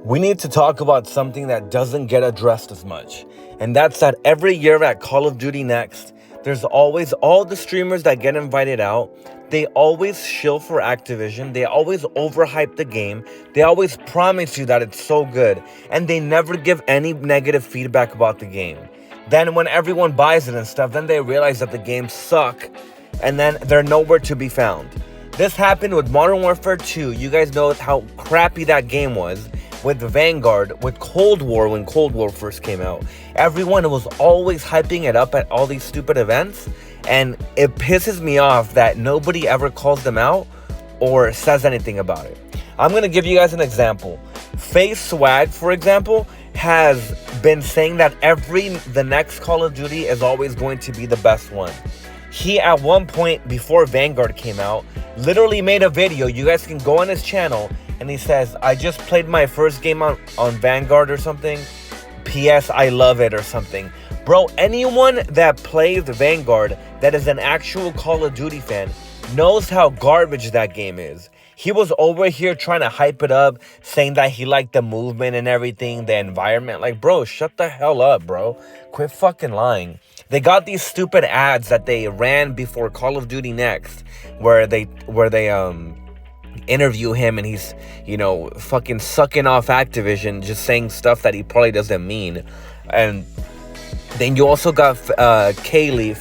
We need to talk about something that doesn't get addressed as much. And that's that every year at Call of Duty Next, there's always all the streamers that get invited out. They always shill for Activision. They always overhype the game. They always promise you that it's so good. And they never give any negative feedback about the game. Then when everyone buys it and stuff, then they realize that the games suck. And then they're nowhere to be found. This happened with Modern Warfare 2. You guys know how crappy that game was. With Vanguard, with Cold War, when Cold War first came out. Everyone was always hyping it up at all these stupid events. And it pisses me off that nobody ever calls them out or says anything about it. I'm going to give you guys an example. Swagg, for example, has been saying that the next Call of Duty is always going to be the best one. He, at one point, before Vanguard came out, literally made a video. You guys can go on his channel. And he says, I just played my first game on Vanguard or something. P.S. I love it or something. Bro, anyone that plays Vanguard that is an actual Call of Duty fan knows how garbage that game is. He was over here trying to hype it up, saying that he liked the movement and everything, the environment. Like, bro, shut the hell up, bro. Quit fucking lying. They got these stupid ads that they ran before Call of Duty Next, where they interview him and he's, fucking sucking off Activision, just saying stuff that he probably doesn't mean. And then you also got Kalei,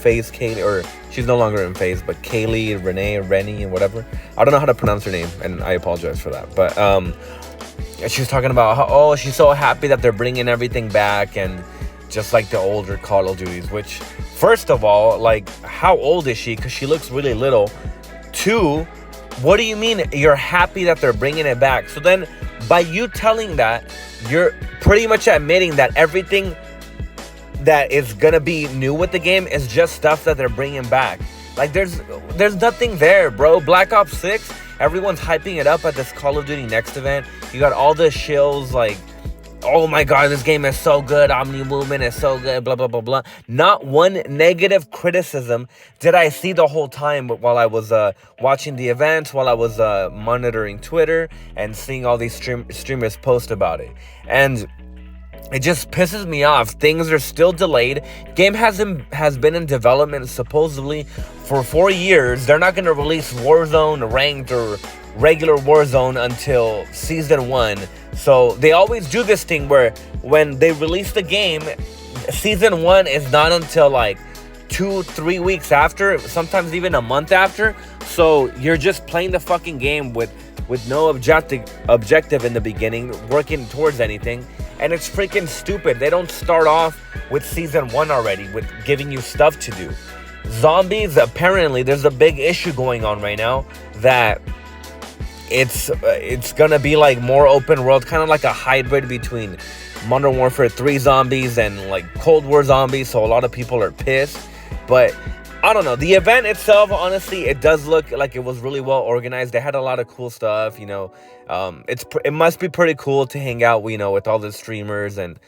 or she's no longer in FaZe, but Kalei, Rennie, and whatever. I don't know how to pronounce her name, and I apologize for that. But she was talking about how, she's so happy that they're bringing everything back, and just like the older Call of Duties, which, first of all, like, how old is she? Because she looks really little. 2, what do you mean you're happy that they're bringing it back? So then, by you telling that, you're pretty much admitting that everything that is gonna be new with the game is just stuff that they're bringing back. Like, there's nothing there, bro. Black Ops 6, everyone's hyping it up at this Call of Duty Next event. You got all the shills like, oh my god, this game is so good, Omni Movement is so good, blah, blah, blah, blah. Not one negative criticism did I see the whole time while I was watching the events, while I was monitoring Twitter and seeing all these streamers post about it. And it just pisses me off. Things are still delayed. Game has been in development supposedly for 4 years. They're not going to release Warzone, Ranked, or regular Warzone until Season 1. So they always do this thing where when they release the game, Season 1 is not until like 2-3 weeks after, sometimes even a month after. So you're just playing the fucking game with no objective in the beginning, working towards anything. And it's freaking stupid. They don't start off with Season 1 already, with giving you stuff to do. Zombies, apparently, there's a big issue going on right now that it's gonna be like more open world, kind of like a hybrid between Modern Warfare 3 zombies and like Cold War zombies, so a lot of people are pissed. But I don't know, the event itself, honestly, it does look like it was really well organized. They had a lot of cool stuff, it must be pretty cool to hang out, with all the streamers and,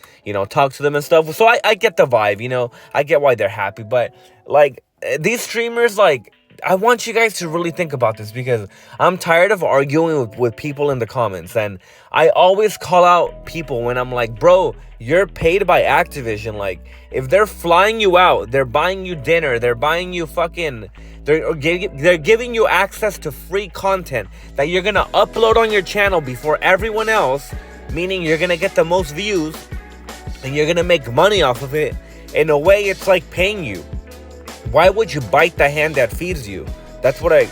talk to them and stuff. So I get the vibe, I get why they're happy. But like, these streamers, like, I want you guys to really think about this, because I'm tired of arguing with people in the comments. And I always call out people when I'm like, bro, you're paid by Activision. Like, if they're flying you out, they're buying you dinner, they're buying you they're giving you access to free content that you're gonna upload on your channel before everyone else, meaning you're gonna get the most views and you're gonna make money off of it. In a way, it's like paying you. Why would you bite the hand that feeds you? That's what I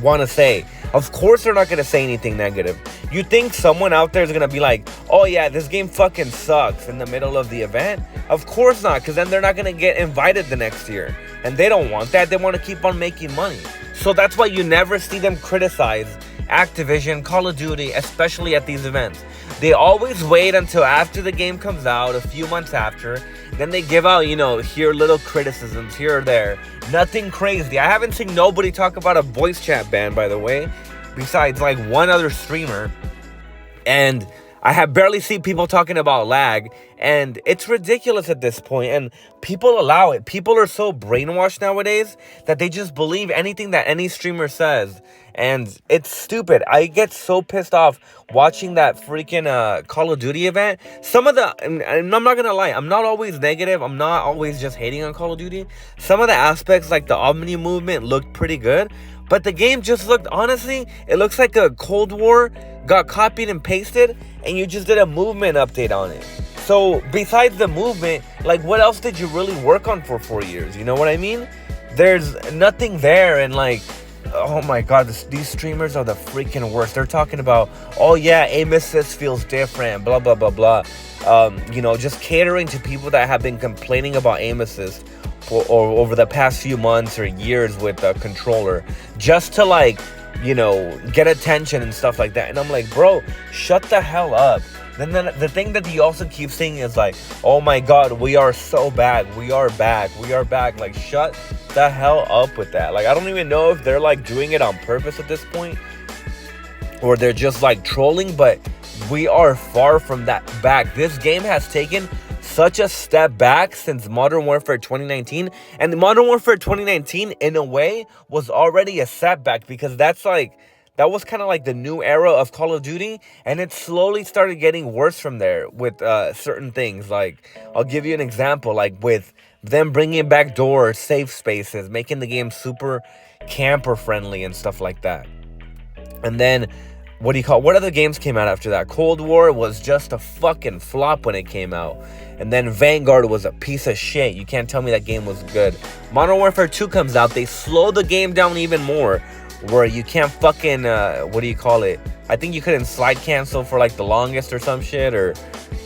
want to say. Of course they're not going to say anything negative. You think someone out there is going to be like, oh yeah, this game fucking sucks in the middle of the event? Of course not, because then they're not going to get invited the next year. And they don't want that. They want to keep on making money. So that's why you never see them criticize Activision, Call of Duty, especially at these events. They always wait until after the game comes out, a few months after. Then they give out, here little criticisms here or there. Nothing crazy. I haven't seen nobody talk about a voice chat ban, by the way, besides like one other streamer. And I have barely seen people talking about lag, and it's ridiculous at this point, and people allow it. People are so brainwashed nowadays that they just believe anything that any streamer says, and it's stupid. I get so pissed off watching that freaking Call of Duty event. Some of the, and I'm not gonna lie, I'm not always negative, I'm not always just hating on Call of Duty. Some of the aspects, like the Omni movement, looked pretty good, but the game just looked, honestly, it looks like a Cold War got copied and pasted, and you just did a movement update on it. So besides the movement, like, what else did you really work on for 4 years? You know what I mean? There's nothing there, and like, oh my god, these streamers are the freaking worst. They're talking about, oh yeah, aim assist feels different, blah blah blah blah. You know, just catering to people that have been complaining about aim assist or over the past few months or years with the controller, just to, like, you know, get attention and stuff like that. And I'm like, bro, shut the hell up. Then the thing that he also keeps saying is like, oh my god, we are so bad, we are back. Like, shut the hell up with that. Like, I don't even know if they're like doing it on purpose at this point, or they're just like trolling, but we are far from that back. This game has taken such a step back since Modern Warfare 2019, and Modern Warfare 2019 in a way was already a setback, because that was kind of like the new era of Call of Duty, and it slowly started getting worse from there with certain things. Like, I'll give you an example, like with them bringing back doors, safe spaces, making the game super camper friendly and stuff like that. And then what other games came out after that? Cold War was just a fucking flop when it came out. And then Vanguard was a piece of shit. You can't tell me that game was good. Modern Warfare 2 comes out. They slow the game down even more, where you can't fucking, I think you couldn't slide cancel for like the longest or some shit, or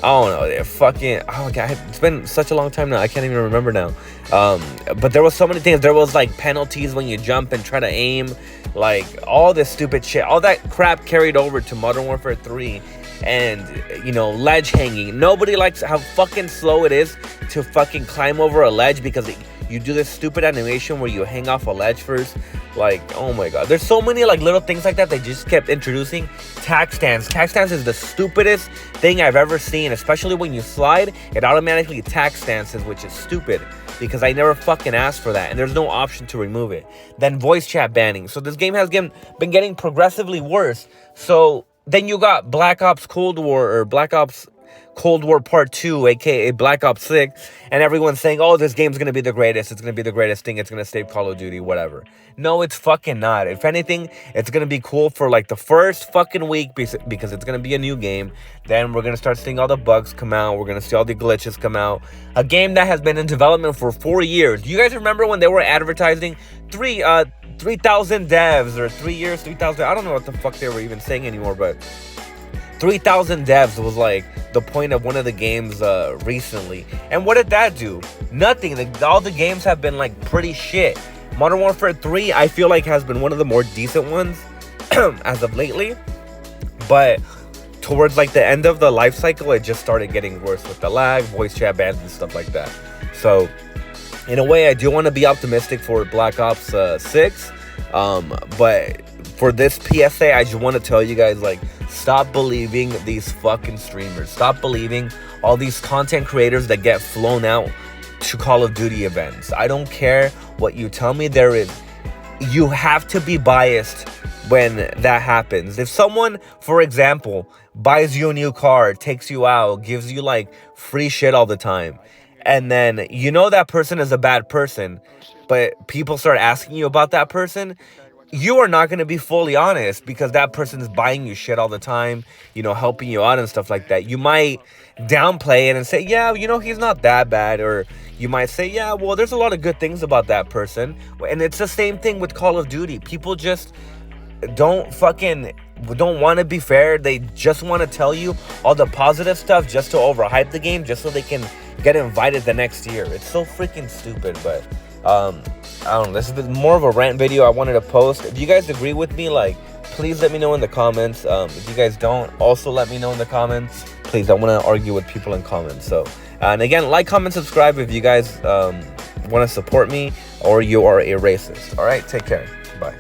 I don't know. Oh god, it's been such a long time now. I can't even remember now. But there was so many things. There was like penalties when you jump and try to aim, like all this stupid shit. All that crap carried over to Modern Warfare 3. And, you know, ledge hanging. Nobody likes how fucking slow it is to fucking climb over a ledge, because you do this stupid animation where you hang off a ledge first. Like, oh my god. There's so many like little things like that they just kept introducing. Tac stands. Tac stands is the stupidest thing I've ever seen, especially when you slide, it automatically tac stances, which is stupid, because I never fucking asked for that, and there's no option to remove it. Then voice chat banning. So this game has been getting progressively worse. So then you got Black Ops Cold War, or Black Ops Cold War Part 2, aka Black Ops 6, and everyone's saying, oh, this game's gonna be the greatest, it's gonna be the greatest thing, it's gonna save Call of Duty, whatever. No, it's fucking not. If anything, it's gonna be cool for like the first fucking week, because it's gonna be a new game. Then we're gonna start seeing all the bugs come out, we're gonna see all the glitches come out. A game that has been in development for 4 years. Do you guys remember when they were advertising 3,000 devs, or 3 years, 3,000, I don't know what the fuck they were even saying anymore, but 3,000 devs was like the point of one of the games recently. And what did that do? Nothing. All the games have been like pretty shit. Modern Warfare 3, I feel like, has been one of the more decent ones as of lately. But towards like the end of the life cycle, it just started getting worse with the lag, voice chat bans, and stuff like that. So in a way, I do want to be optimistic for Black Ops 6. But for this PSA, I just want to tell you guys, like, stop believing these fucking streamers. Stop believing all these content creators that get flown out to Call of Duty events. I don't care what you tell me. You have to be biased when that happens. If someone, for example, buys you a new car, takes you out, gives you like free shit all the time, and then you know that person is a bad person, but people start asking you about that person, you are not going to be fully honest, because that person is buying you shit all the time, you know, helping you out and stuff like that. You might downplay it and say, yeah, you know, he's not that bad. Or you might say, yeah, well, there's a lot of good things about that person. And it's the same thing with Call of Duty. People just don't want to be fair. They just want to tell you all the positive stuff just to overhype the game, just so they can get invited the next year. It's so freaking stupid. But I don't know, this is more of a rant video I wanted to post. If you guys agree with me, like, please let me know in the comments. If you guys don't, also let me know in the comments. Please, I want to argue with people in comments. So, and again, like, comment, subscribe if you guys want to support me, or you are a racist. All right, take care. Bye.